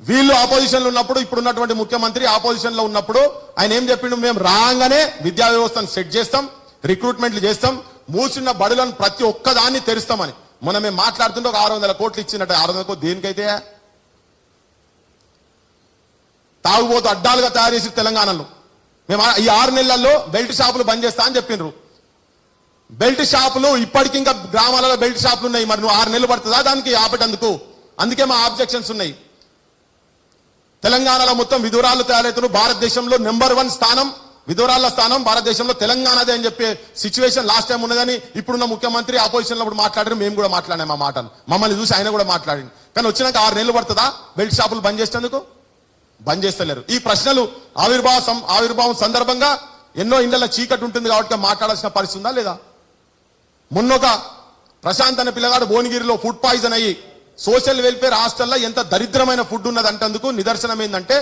Speaker 1: వీళ్ళు ఆపోజిషన్ లో ఉన్నప్పుడు, ఇప్పుడున్నటువంటి ముఖ్యమంత్రి ఆపోజిషన్ లో ఉన్నప్పుడు ఆయన ఏం చెప్పిండు, మేము రాగానే విద్యా వ్యవస్థను సెట్ చేస్తాం, రిక్రూట్మెంట్లు చేస్తాం, మూసిన బడులను ప్రతి ఒక్కదాన్ని తెరుస్తామని. మనం మేము మాట్లాడుతుంటే ఒక 600 కోట్లు ఇచ్చినట్టు. 600 కోట్లు దేనికైతే? తాగుబోతు అడ్డాలుగా తయారు చేసి తెలంగాణలో మేము ఈ 6 నెలల్లో బెల్ట్ షాపులు బంద్ చేస్తా అని చెప్పిండ్రు. బెల్ట్ షాపులు ఇప్పటికి ఇంకా గ్రామాలలో బెల్ట్ షాపులు ఉన్నాయి. మరి నువ్వు 6 నెలలు పడుతుందా దానికి ఆపేటందుకు? అందుకే మా ఆబ్జెక్షన్స్ ఉన్నాయి. తెలంగాణలో మొత్తం విధురాలు తయారవుతున్నారు. భారతదేశంలో నెంబర్ 1 స్థానం విధురాల స్థానం భారతదేశంలో తెలంగాణదే అని చెప్పే సిచ్యువేషన్ లాస్ట్ టైం ఉన్నదని ఇప్పుడున్న ముఖ్యమంత్రి ఆపోజిషన్ లో మాట్లాడారు. మేము కూడా మాట్లాడాం ఆ మాటలు, మమ్మల్ని చూసి ఆయన కూడా మాట్లాడింది. కానీ వచ్చినాక 6 నెలలు పడుతుందా బెల్ట్ షాపులు బంద్ చేసేందుకు? బంద్ చేస్తలేరు. ఈ ప్రశ్నలు ఆవిర్భావం సందర్భంగా ఎన్నో ఇండ్ల చీకటి ఉంటుంది కాబట్టి మాట్లాడాల్సిన పరిస్థితి ఉందా లేదా? మొన్నొక ప్రశాంత్ అనే పిల్లగాడు భువనగిరిలో ఫుడ్ పాయిజన్ అయ్యి సోషల్ వెల్ఫేర్ హాస్టల్లో ఎంత దరిద్రమైన ఫుడ్ ఉన్నదంటందుకు నిదర్శనం ఏంటంటే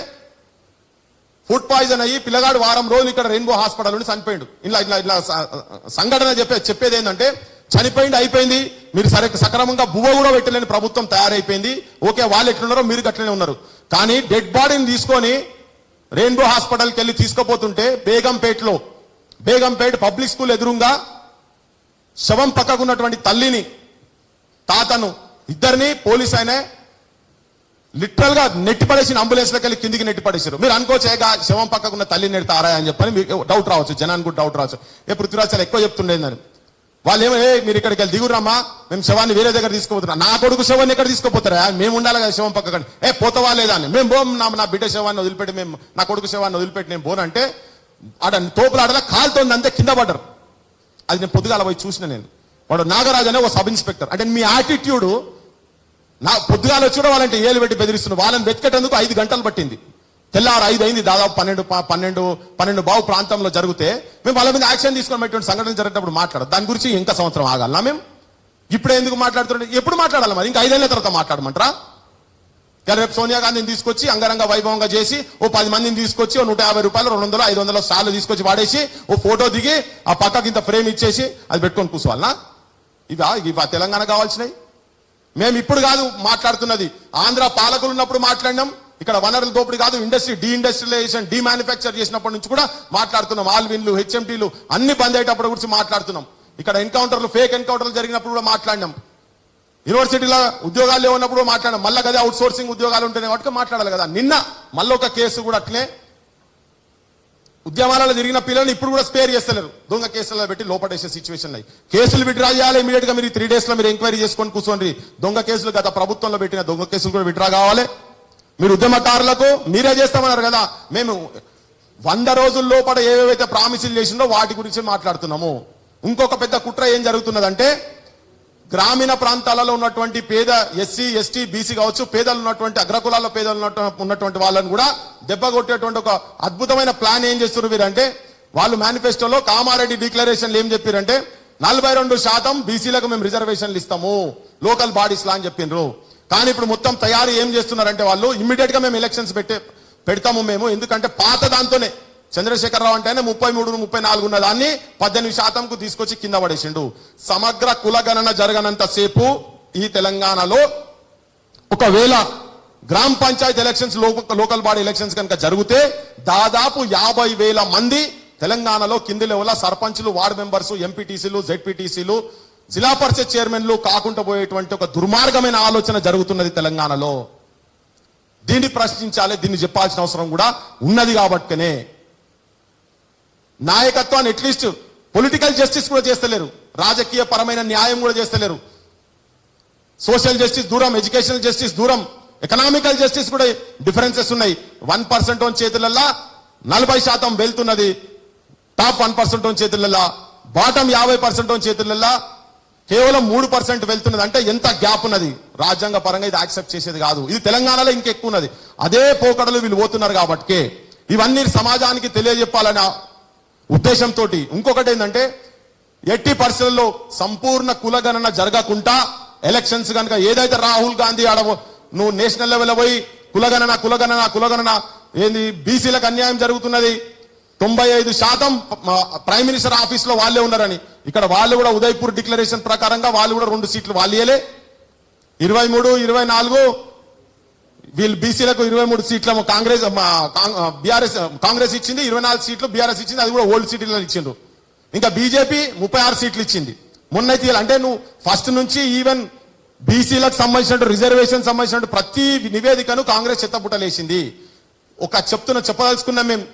Speaker 1: ఫుడ్ పాయిజన్ అయ్యి పిల్లగాడు వారం రోజులు ఇక్కడ రెయిన్బో హాస్పిటల్ నుండి చనిపోయిండు. ఇలా సంఘటన చెప్పేది ఏంటంటే చనిపోయింది, అయిపోయింది. మీరు సక్రమంగా బువ్వ కూడా పెట్టలేని ప్రభుత్వం తయారైపోయింది. ఓకే, వాళ్ళు ఎట్లున్నారో మీరు అట్లనే ఉన్నారు. కానీ డెడ్ బాడీని తీసుకొని రెయిన్బో హాస్పిటల్కి వెళ్ళి తీసుకుపోతుంటే బేగంపేట పబ్లిక్ స్కూల్ ఎదురుగా శవం పక్కకున్నటువంటి తల్లిని, తాతను, ఇద్దరిని పోలీస్ అయినా లిటరల్ గా నెట్టి పడేసిన అంబులెన్స్ లకి కిందికి నెట్టి పడేసారు. మీరు అనుకోవచ్చేగా శవం పక్కకున్న తల్లిని నెడతారా అని చెప్పని మీకు డౌట్ రావచ్చు, జనానికి కూడా డౌట్ రావచ్చు. పృథ్వీరాజ్ చాలా ఎక్కువ చెప్తుండేదని. వాళ్ళు ఏమో మీరు ఇక్కడికి వెళ్ళి దిగురామా, మేము శవాన్ని వేరే దగ్గర తీసుకుపోతున్నాం. నా కొడుకు శవాన్ని ఎక్కడ తీసుకుపోతారా, మేము ఉండాలి కదా శవం పక్కకండి. పోతవా లేదా అని. మేము బోం, నా బిడ్డ శవాన్ని వదిలిపెట్టి, మేము నా కొడుకు శవాన్ని వదిలిపెట్టి నేను బోనంటే ఆడ తోపులాడలా కాలుతోంది అంతే, కింద పడ్డారు. అది నేను పొద్దుగాల పోయి చూసిన. నేను వాడు నాగరాజు అనే ఒక సబ్ ఇన్స్పెక్టర్. అంటే మీ యాటిట్యూడ్, నా పొద్దుగాల వచ్చి కూడా వాళ్ళంటే ఏలు పెట్టి బెదిరిస్తున్నారు. వాళ్ళని వెతికేటందుకు 5 గంటలు పట్టింది. తెల్లారు 5 అయింది, దాదాపు 12 బావు ప్రాంతంలో జరిగితే మేము వాళ్ళ మీద యాక్షన్ తీసుకున్నటువంటి సంఘటన జరిగేటప్పుడు మాట్లాడదు. దాని గురించి ఇంకా సంవత్సరం ఆగాలనా మేము? ఇప్పుడే ఎందుకు మాట్లాడుతుంటే ఎప్పుడు మాట్లాడాలి మరి? ఇంకా 5 ఏళ్ల తర్వాత మాట్లాడమంటారా? రేపు సోనియా గాంధీని తీసుకొచ్చి అంగరంగ వైభవంగా చేసి ఓ 10 మందిని తీసుకొచ్చి ఓ 150 రూపాయలు 200 500 సార్లు తీసుకొచ్చి వాడేసి ఓ ఫోటో దిగి ఆ పక్కకి ఇంత ఫ్రేమ్ ఇచ్చేసి అది పెట్టుకొని కూర్చోవాలనా? ఇవా తెలంగాణ కావాల్సినవి? మేము ఇప్పుడు కాదు మాట్లాడుతున్నది, ఆంధ్ర పాలకులు ఉన్నప్పుడు మాట్లాడినాం. ఇక్కడ వనరుల దోపిడీ కాదు, ఇండస్ట్రీ డీఇండస్ట్రియలైజేషన్ డీమ్యానుఫ్యాక్చర్ చేసినప్పటి నుంచి కూడా మాట్లాడుతున్నాం. ఆల్విన్లు, హెచ్ఎంటీలు అన్ని బంద్ అయ్యేటప్పుడు గురించి మాట్లాడుతున్నాం. ఇక్కడ ఎన్కౌంటర్లు, ఫేక్ ఎన్కౌంటర్లు జరిగినప్పుడు కూడా మాట్లాడినాం. యూనివర్సిటీలో ఉద్యోగాలు ఉన్నప్పుడు మాట్లాడాం. మళ్ళీ కదా అవుట్ సోర్సింగ్ ఉద్యోగాలు ఉంటేనే వాటికి మాట్లాడాలి కదా. నిన్న మళ్ళీ ఒక కేసు కూడా అట్లే ఉద్యమాలలో జరిగిన పిల్లల్ని ఇప్పుడు కూడా స్పేర్ చేస్తలేరు. దొంగ కేసులలో పెట్టి లోపడేసే సిచ్యువేషన్ అయ్యి కేసులు విత్డ్రా చేయాలి. ఇమీడియట్ గా మీరు 3 days లో మీరు ఎంక్వైరీ చేసుకొని కూర్చోండి. దొంగ కేసులు గత ప్రభుత్వంలో పెట్టిన దొంగ కేసులు కూడా విత్డ్రా కావాలి. మీరు ఉద్యమకారులకు మీరే చేస్తామన్నారు కదా. మేము 100 రోజుల లోపల ఏవేవైతే ప్రామిసులు చేసిందో వాటి గురించి మాట్లాడుతున్నాము. ఇంకొక పెద్ద కుట్ర ఏం జరుగుతున్నదంటే, గ్రామీణ ప్రాంతాలలో ఉన్నటువంటి పేద ఎస్సీ, ఎస్టీ, బీసీ కావచ్చు, పేదలు ఉన్నటువంటి అగ్రకులాల్లో పేదలు ఉన్నటువంటి వాళ్ళని కూడా దెబ్బ కొట్టేటువంటి ఒక అద్భుతమైన ప్లాన్ ఏం చేస్తున్నారు వీరంటే, వాళ్ళు మేనిఫెస్టోలో కామారెడ్డి డిక్లరేషన్లు ఏం చెప్పారంటే 42% బీసీలకు మేము రిజర్వేషన్లు ఇస్తాము లోకల్ బాడీస్ లా అని చెప్పిండ్రు. కానీ ఇప్పుడు మొత్తం తయారీ ఏం చేస్తున్నారంటే వాళ్ళు ఇమ్మీడియట్ గా మేము ఎలక్షన్స్ పెడతాము మేము. ఎందుకంటే పాత దాంతోనే చంద్రశేఖరరావు అంటేనే 33, 34 ఉన్న దాన్ని 18% తీసుకొచ్చి కింద పడేసిండు. సమగ్ర కులగణన జరగనంత సేపు ఈ తెలంగాణలో ఒకవేళ గ్రామ panchayat elections, local body elections కనుక జరిగితే దాదాపు 50,000 మంది తెలంగాణలో కింది లెవెల్ సర్పంచ్లు, వార్డు మెంబర్స్, ఎంపీటీసీలు, జెడ్పీటీసీలు, జిల్లా పరిషత్ చైర్మన్లు కాకుండా పోయేటువంటి ఒక దుర్మార్గమైన ఆలోచన జరుగుతున్నది తెలంగాణలో. దీన్ని ప్రశ్నించాలి, దీన్ని చెప్పాల్సిన అవసరం కూడా ఉన్నది. కాబట్టినే నాయకత్వాన్ని అట్లీస్ట్ పొలిటికల్ జస్టిస్ కూడా చేస్తలేరు, రాజకీయ పరమైన న్యాయం కూడా చేస్తలేరు. సోషల్ జస్టిస్ దూరం, ఎడ్యుకేషనల్ జస్టిస్ దూరం, ఎకనామికల్ జస్టిస్ కూడా డిఫరెన్సెస్ ఉన్నాయి. 1% చేతులల్లా 40% వెళ్తున్నది, టాప్ 1% చేతులల్లా, బాటం 50% చేతులల్లా కేవలం 3% వెళ్తున్నది. అంటే ఎంత గ్యాప్ ఉన్నది? రాజ్యాంగ పరంగా ఇది యాక్సెప్ట్ చేసేది కాదు. ఇది తెలంగాణలో ఇంకెక్కువ ఉన్నది. అదే పోకడలు వీళ్ళు పోతున్నారు. కాబట్టి ఇవన్నీ సమాజానికి తెలియజెప్పాలనే ఉద్దేశంతో ఇంకొకటి ఏంటంటే, ఎట్టి పరిస్థితుల్లో సంపూర్ణ కులగణన జరగకుండా ఎలక్షన్స్ కనుక ఏదైతే రాహుల్ గాంధీ నువ్వు నేషనల్ లెవెల్ పోయి కులగణన ఏంది బీసీలకు అన్యాయం జరుగుతున్నది, 95% ప్రైమ్ మినిస్టర్ ఆఫీస్ లో వాళ్ళే ఉన్నారని, ఇక్కడ వాళ్ళు కూడా ఉదయపూర్ డిక్లరేషన్ ప్రకారంగా వాళ్ళు కూడా 2 సీట్లు వాళ్ళు ఇయ్యలే. 23, 24 వీళ్ళు బీసీలకు 23 సీట్ల కాంగ్రెస్ ఇచ్చింది, 24 సీట్లు బీఆర్ఎస్ ఇచ్చింది. అది కూడా ఓల్డ్ సీట్లలో ఇచ్చిండ్రు. ఇంకా బీజేపీ 36 సీట్లు ఇచ్చింది మొన్నైతే. అంటే నువ్వు ఫస్ట్ నుంచి ఈవెన్ బీసీలకు సంబంధించిన రిజర్వేషన్ సంబంధించిన ప్రతి నివేదికను కాంగ్రెస్ చెత్తబుట్టలేసింది. చెప్పదలుచుకున్నాం మేము,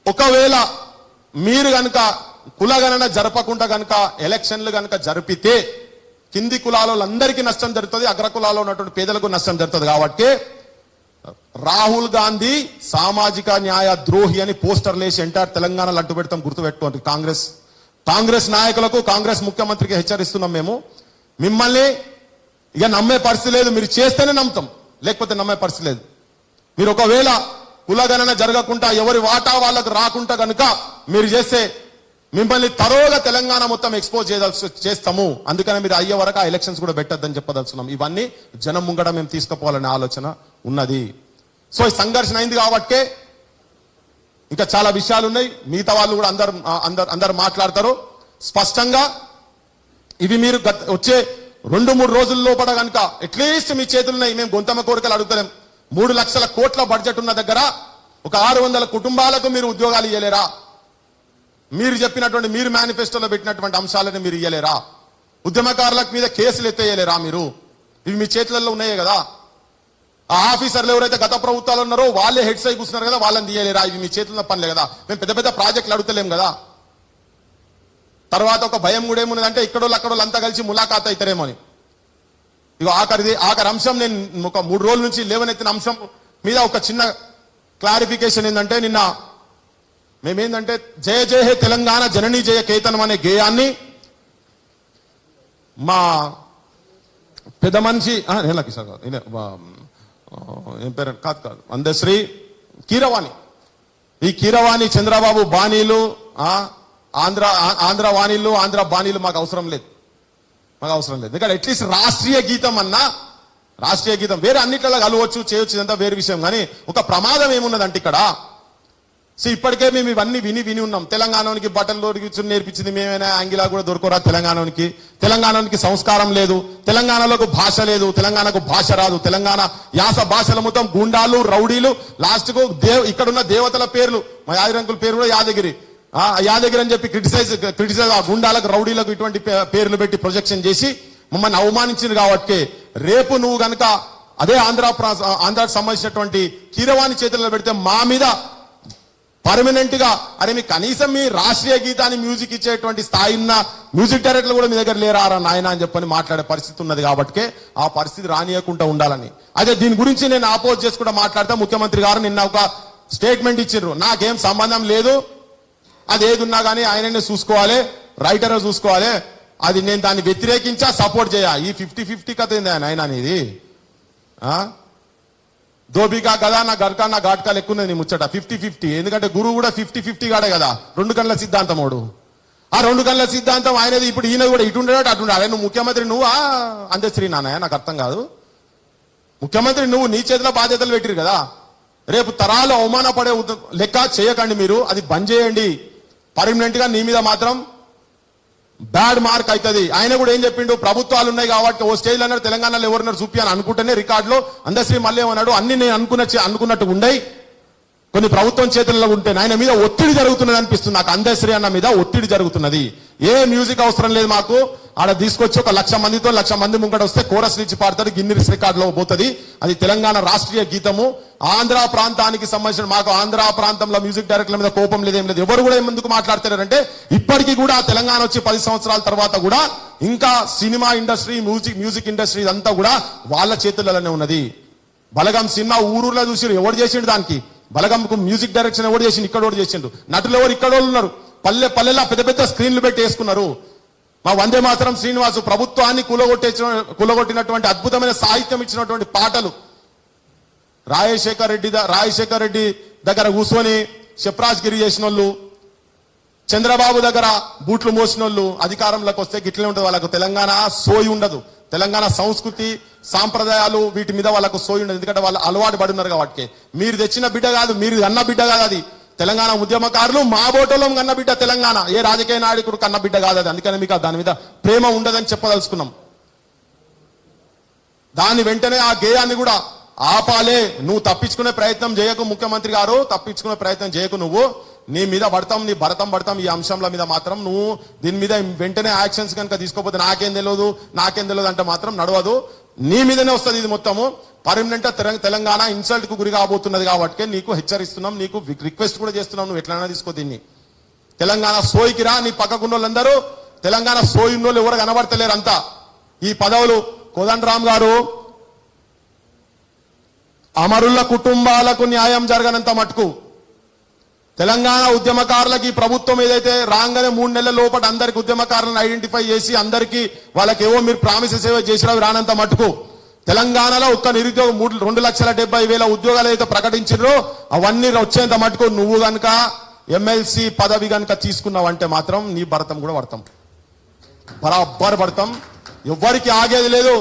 Speaker 1: ఒకవేళ మీరు గనక కులగణన జరపకుండా గనక ఎలక్షన్లు గనక జరిపితే కింది కులాలందరికీ నష్టం జరుగుతుంది, అగ్ర కులాల్లో ఉన్నటువంటి పేదలకు నష్టం జరుగుతుంది. కాబట్టి రాహుల్ గాంధీ సామాజిక న్యాయ ద్రోహి అని పోస్టర్లు వేసి ఎంటైర్ తెలంగాణలో అడ్డు పెడతాం, గుర్తుపెట్టుకోండి. కాంగ్రెస్ నాయకులకు, కాంగ్రెస్ ముఖ్యమంత్రికి హెచ్చరిస్తున్నాం మేము. మిమ్మల్ని ఇక నమ్మే పరిస్థితి లేదు. మీరు చేస్తేనే నమ్ముతాం, లేకపోతే నమ్మే పరిస్థితి లేదు. మీరు ఒకవేళ కులగణన జరగకుండా ఎవరి వాటా వాళ్ళకు రాకుండా కనుక మీరు చేస్తే మిమ్మల్ని తరోగా తెలంగాణ మొత్తం ఎక్స్పోజ్ చేస్తాము. అందుకని మీరు అయ్యే వరకు ఆ ఎలక్షన్స్ కూడా పెట్టద్దని చెప్పదలుచున్నాం. ఇవన్నీ జనం ముంగడ మేము తీసుకుపోవాలనే ఆలోచన ఉన్నది. సో ఈ సంఘర్షణ అయింది కాబట్టి ఇంకా చాలా విషయాలు ఉన్నాయి, మిగతా వాళ్ళు కూడా అందరు మాట్లాడతారు స్పష్టంగా. ఇవి మీరు వచ్చే 2-3 రోజుల లోపల కనుక అట్లీస్ట్ మీ చేతులున్నాయి, మేము గొంతమ్మ కోరికలు అడుగుతలేం. 3 లక్షల కోట్ల బడ్జెట్ ఉన్న దగ్గర ఒక 600 కుటుంబాలకు మీరు ఉద్యోగాలు ఇయ్యలేరా? మీరు చెప్పినటువంటి, మీరు మేనిఫెస్టోలో పెట్టినటువంటి అంశాలను మీరు ఇయ్యలేరా? ఉద్యమకారులకు మీద కేసులు ఎత్తేయలేరా మీరు? ఇవి మీ చేతులలో ఉన్నాయే కదా. ఆ ఆఫీసర్లు ఎవరైతే గత ప్రభుత్వాలు ఉన్నారో వాళ్ళే హెడ్స్ అయి కూర్చున్నారు కదా, వాళ్ళని తీయలేరా? ఇవి మీ చేతుల్లో పనిలే కదా. మేము పెద్ద పెద్ద ప్రాజెక్టులు అడుగుతలేం కదా. తర్వాత ఒక భయం కూడా ఏమున్నదంటే అక్కడోళ్ళు అంతా కలిసి ములాఖాత్ అవుతారేమో అని. ఇక ఆఖరి అంశం, నేను ఒక 3 రోజుల నుంచి లేవనెత్తిన అంశం మీద ఒక చిన్న క్లారిఫికేషన్ ఏంటంటే, నిన్న మేమేందంటే జయ జయ హే తెలంగాణ జననీ జయ కేతనం అనే గేయాన్ని మా పెద్ద మనిషి ఏం పేరు కాదు అందశ్రీ కీరవాణి, ఈ కీరవాణి చంద్రబాబు బాణీలు, ఆంధ్ర వాణిలు, ఆంధ్ర బాణీలు మాకు అవసరం లేదు. ఎందుకంటే అట్లీస్ట్ రాష్ట్రీయ గీతం అన్నా, రాష్ట్రీయ గీతం వేరే అన్నిట్లలో కలవచ్చు, చేయొచ్చు, ఇదంతా వేరే విషయం. కానీ ఒక ప్రమాదం ఏమున్నదంటే ఇక్కడ ఇప్పటికే మేము ఇవన్నీ విని ఉన్నాం. తెలంగాణకి బట్టలు నేర్పించింది మేమైనా, ఆంగిలా కూడా దొరకరా తెలంగాణకి సంస్కారం లేదు, తెలంగాణలోకి భాష లేదు, తెలంగాణకు భాష రాదు, తెలంగాణ యాస భాషల మొత్తం గుండాలు, రౌడీలు, లాస్ట్ కు ఇక్కడున్న దేవతల పేర్లు, మా యాదగిరి పేరు కూడా యాదగిరి అని చెప్పి క్రిటిసైజ్ ఆ గుండాలకు, రౌడీలకు ఇటువంటి పేర్లు పెట్టి ప్రొజెక్షన్ చేసి మమ్మల్ని అవమానించింది. కాబట్టి రేపు నువ్వు గనక అదే ఆంధ్రాకు సంబంధించినటువంటి కీరవాణి చేతుల్లో పెడితే మా మీద పర్మనెంట్ గా, అరే మీ కనీసం మీ రాష్ట్రీయ గీతాన్ని మ్యూజిక్ ఇచ్చేటువంటి స్థాయి ఉన్న మ్యూజిక్ డైరెక్టర్లు కూడా మీ దగ్గర లేరారా నాయన అని చెప్పని మాట్లాడే పరిస్థితి ఉన్నది. కాబట్టి ఆ పరిస్థితి రానియకుండా ఉండాలని, అదే దీని గురించి నేను ఆపోజ్ చేసుకుంటూ మాట్లాడితే, ముఖ్యమంత్రి గారు నిన్న ఒక స్టేట్మెంట్ ఇచ్చిండ్రు, నాకేం సంబంధం లేదు, అది ఏది ఉన్నా కానీ ఆయననే చూసుకోవాలి, రైటర్ చూసుకోవాలి, అది నేను దాన్ని వ్యతిరేకించా సపోర్ట్ చేయ. ఈ 50-50 కథ ఏంది ఆయన అనేది? దోబికా కదా, నా గడ్కా నా ఘాట్కా లెక్కున్నది నీ ముచ్చట 50-50. ఎందుకంటే గురువు కూడా 50-50 గాడే కదా, 2 కళ్ళ సిద్ధాంతం వాడు. ఆ 2 కళ్ళ సిద్ధాంతం ఆయనది. ఇప్పుడు ఈయన కూడా ఇటుండేట అటుండే. నువ్వు ముఖ్యమంత్రి, నువ్వు అందశ్రీ నాన్నయ్య, నాకు అర్థం కాదు. ముఖ్యమంత్రి నువ్వు, నీ చేతిలో బాధ్యతలు పెట్టిరు కదా. రేపు తరాలు అవమానపడే లెక్క చేయకండి మీరు, అది బంద్ చేయండి. పర్మనెంట్ గా నీ మీద మాత్రం బ్యాడ్ మార్క్ అవుతుంది. ఆయన కూడా ఏం చెప్పిండు, ప్రభుత్వాలు ఉన్నాయి కాబట్టి ఓ స్టేజ్ అన్నారు తెలంగాణలో ఎవరున్నారు చూపి అని అనుకుంటేనే రికార్డులో అందశ్రీ మళ్ళీ ఏమన్నాడు, అన్ని నేను అనుకున్నట్టు ఉండయి, కొన్ని ప్రభుత్వం చేతుల్లో ఉంటే ఆయన మీద ఒత్తిడి జరుగుతున్నది అనిపిస్తుంది నాకు. అందశ్రీ అన్న మీద ఒత్తిడి జరుగుతున్నది. ఏ మ్యూజిక్ అవసరం లేదు మాకు, ఆడ తీసుకొచ్చి ఒక 1,00,000 మందితో 1,00,000 మంది ముంగట వస్తే కోరస్ నుంచి పాడతారు, గిన్నిస్ రికార్డులో పోతుంది. అది తెలంగాణ రాష్ట్రీయ గీతము. ఆంధ్ర ప్రాంతానికి సంబంధించిన, మాకు ఆంధ్ర ప్రాంతంలో మ్యూజిక్ డైరెక్టర్ల మీద కోపం లేదు, ఏం లేదు. ఎవరు కూడా ఎందుకు మాట్లాడతారంటే, ఇప్పటికీ కూడా తెలంగాణ వచ్చి 10 సంవత్సరాల తర్వాత కూడా ఇంకా సినిమా ఇండస్ట్రీ, మ్యూజిక్ ఇండస్ట్రీ అంతా కూడా వాళ్ళ చేతుల్లోనే ఉన్నది. బలగం సినిమా ఊరూరులో చూసి ఎవరు చేసిండు, దానికి బలగంకు మ్యూజిక్ డైరెక్షన్ ఎవరు చేసిండు, ఇక్కడ ఎవరు చేసిండు, నటులు ఎవరు ఇక్కడ ఉన్నారు, పల్లెలా పెద్ద పెద్ద స్క్రీన్లు పెట్టి వేసుకున్నారు. మా వందే మాతరం శ్రీనివాసు ప్రభుత్వాన్ని కూలగొట్టినటువంటి అద్భుతమైన సాహిత్యం ఇచ్చినటువంటి పాటలు, రాజశేఖర్ రెడ్డి దగ్గర కూర్చొని షెప్రాజ్ గిరి చేసిన వాళ్ళు, చంద్రబాబు దగ్గర బూట్లు మోసిన వాళ్ళు అధికారంలోకి వస్తే గిట్లే ఉంటుంది. వాళ్ళకు తెలంగాణ సోయి ఉండదు, తెలంగాణ సంస్కృతి సాంప్రదాయాలు వీటి మీద వాళ్ళకు సోయి ఉండదు. ఎందుకంటే వాళ్ళు అలవాటు పడి ఉన్నారు కాబట్టి. మీరు తెచ్చిన బిడ్డ కాదు, మీరు అన్న బిడ్డ కాదు అది. తెలంగాణ ఉద్యమకారులు మా బోటలో కన్న బిడ్డ తెలంగాణ, ఏ రాజకీయ నాయకుడు కన్న బిడ్డ కాదు అది. అందుకని మీకు దాని మీద ప్రేమ ఉండదని చెప్పదలుచుకున్నాం. దాని వెంటనే ఆ గేయాన్ని కూడా ఆపాలే. నువ్వు తప్పించుకునే ప్రయత్నం చేయకు ముఖ్యమంత్రి గారు, తప్పించుకునే ప్రయత్నం చేయకు. నువ్వు నీ మీద పడతాం, నీ భరతం పడతాం. ఈ అంశంల మీద మాత్రం నువ్వు దీని మీద వెంటనే యాక్షన్స్ కనుక తీసుకోకపోతే నాకేం తెలియదు అంటే మాత్రం నడవదు. నీ మీదనే వస్తుంది ఇది మొత్తము. పర్మనెంట్ తెలంగాణ ఇన్సల్ట్ కు గురి కాబోతున్నది కాబట్టి నీకు హెచ్చరిస్తున్నాం, నీకు రిక్వెస్ట్ కూడా చేస్తున్నాం, నువ్వు ఎట్లైనా తీసుకో దీన్ని. తెలంగాణ సోయికి రా. నీ పక్కకున్న వాళ్ళందరూ తెలంగాణ సోయి ఉన్నోళ్ళు ఎవరు కనబడతలేరు అంతా. ఈ పదవులు కోదండరామ్ గారు, అమరుల కుటుంబాలకు న్యాయం జరగనంత మటుకు తెలంగాణ ఉద్యమకారులకి ఈ ప్రభుత్వం ఏదైతే రాగానే 3 నెలల లోపల అందరికి ఉద్యమకారులను ఐడెంటిఫై చేసి అందరికి వాళ్ళకి ఏవో మీరు ప్రామిసెస్ ఏవో చేసినా రానంత మటుకు తెలంగాణలో ఒక్క నిరుద్యోగం 2,70,000 ఉద్యోగాలు అయితే ప్రకటించారో అవన్నీ వచ్చేంత మటుకు నువ్వు గనక ఎమ్మెల్సీ పదవి గనక తీసుకున్నావంటే మాత్రం నీ భరతం కూడా పడతాం, బరాబర్ పడతాం. ఎవ్వరికి ఆగేది లేదు.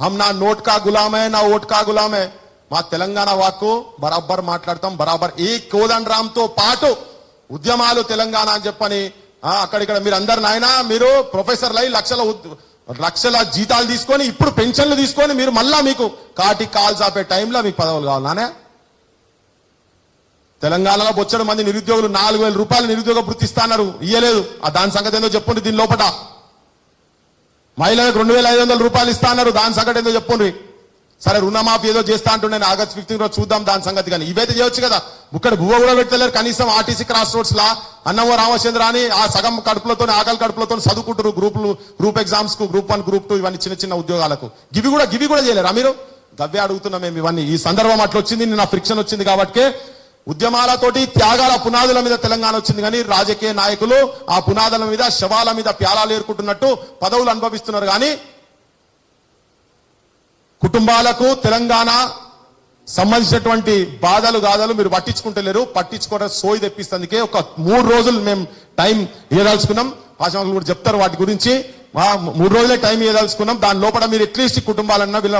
Speaker 1: హమ్ నా నోట్ కా గులామే, నా ఓట్ కా గులామే. మా తెలంగాణ వాక్కు బరాబర్ మాట్లాడతాం, బరాబర్ ఈ కోదండ రామ్ తో పాటు ఉద్యమాలు తెలంగాణ అని చెప్పని అక్కడిక్కడ మీరు అందరు నాయన మీరు ప్రొఫెసర్లు అయి లక్షల జీతాలు తీసుకొని ఇప్పుడు పెన్షన్లు తీసుకొని మీరు మళ్ళా మీకు కాటి కాల్ చాపే టైంలో మీకు పదవులు కావాలి నానే. తెలంగాణలో బొచ్చడు మంది నిరుద్యోగులు 4,000 రూపాయలు నిరుద్యోగ వృత్తి ఇస్తాన్నారు, ఇయ్యలేదు. దాని సంగతి ఏందో చెప్పండి. దీని లోపల మహిళలకు 2,500 రూపాయలు ఇస్తా అన్నారు, దాని సంగతి ఏందో చెప్పండి. సరే రుణమాఫీ ఏదో చేస్తా అంటుండే ఆగస్ట్ 15 రోజు చూద్దాం దాని సంగతి. కానీ ఇవైతే చేయొచ్చు కదా. ఇక్కడ బువ్వ కూడా పెట్టలేరు కనీసం. ఆర్టీసీ క్రాస్ రోడ్స్ లా అన్నమో రామచంద్ర అని ఆ సగం కడుపులతో ఆకలి కడుపులతో చదువుకుంటారు గ్రూప్ ఎగ్జామ్స్ కు, గ్రూప్ 1 గ్రూప్ 2 ఇవన్నీ చిన్న చిన్న ఉద్యోగాలకు. గివి కూడా చేయలేరా మీరు? గవ్వే అడుగుతున్నాం మేము ఇవన్నీ. ఈ సందర్భం అట్లా వచ్చింది, నిన్న ఫ్రిక్షన్ వచ్చింది కాబట్టి ఉద్యమాలతోటి త్యాగాల పునాదుల మీద తెలంగాణ వచ్చింది. కానీ రాజకీయ నాయకులు ఆ పునాదుల మీద శవాల మీద ప్యాలాలు ఏరుకుంటున్నట్టు పదవులు అనుభవిస్తున్నారు. కానీ కుటుంబాలకు తెలంగాణ సంబంధించినటువంటి బాధలు గాథలు మీరు పట్టించుకుంటలేరు. పట్టించుకోవడం సోయి తెప్పిస్తందుకే ఒక 3 రోజులు మేము టైం ఇవ్వదలుచుకున్నాం. ఆశామకులు కూడా చెప్తారు వాటి గురించి. 3 రోజులే టైం ఇవ్వదలుచుకున్నాం. దాని లోపల మీరు అట్లీస్ట్ కుటుంబాలన్నా వీళ్ళ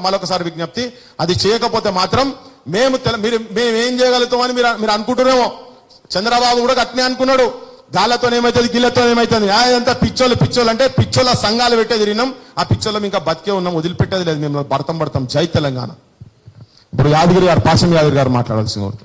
Speaker 1: మళ్ళొకసారి విజ్ఞప్తి, అది చేయకపోతే మాత్రం మేము ఏం చేయగలుగుతామని మీరు అనుకుంటున్నామో. చంద్రబాబు కూడా అట్నే అనుకున్నాడు. గాలతో ఏమైతుంది, గిల్లతో ఏమైతుంది, అదంతా పిచ్చోళ్ళు అంటే పిచ్చోళ్ళ సంఘాలు పెట్టే తిరిగినాం. ఆ పిచ్చోళ్ళం ఇంకా బతికే ఉన్నాం, వదిలిపెట్టేది లేదు. మేము పడతాం. జై తెలంగాణ. ఇప్పుడు యాదగిరి గారు, పాశం యాదగిరి గారు మాట్లాడాల్సింది.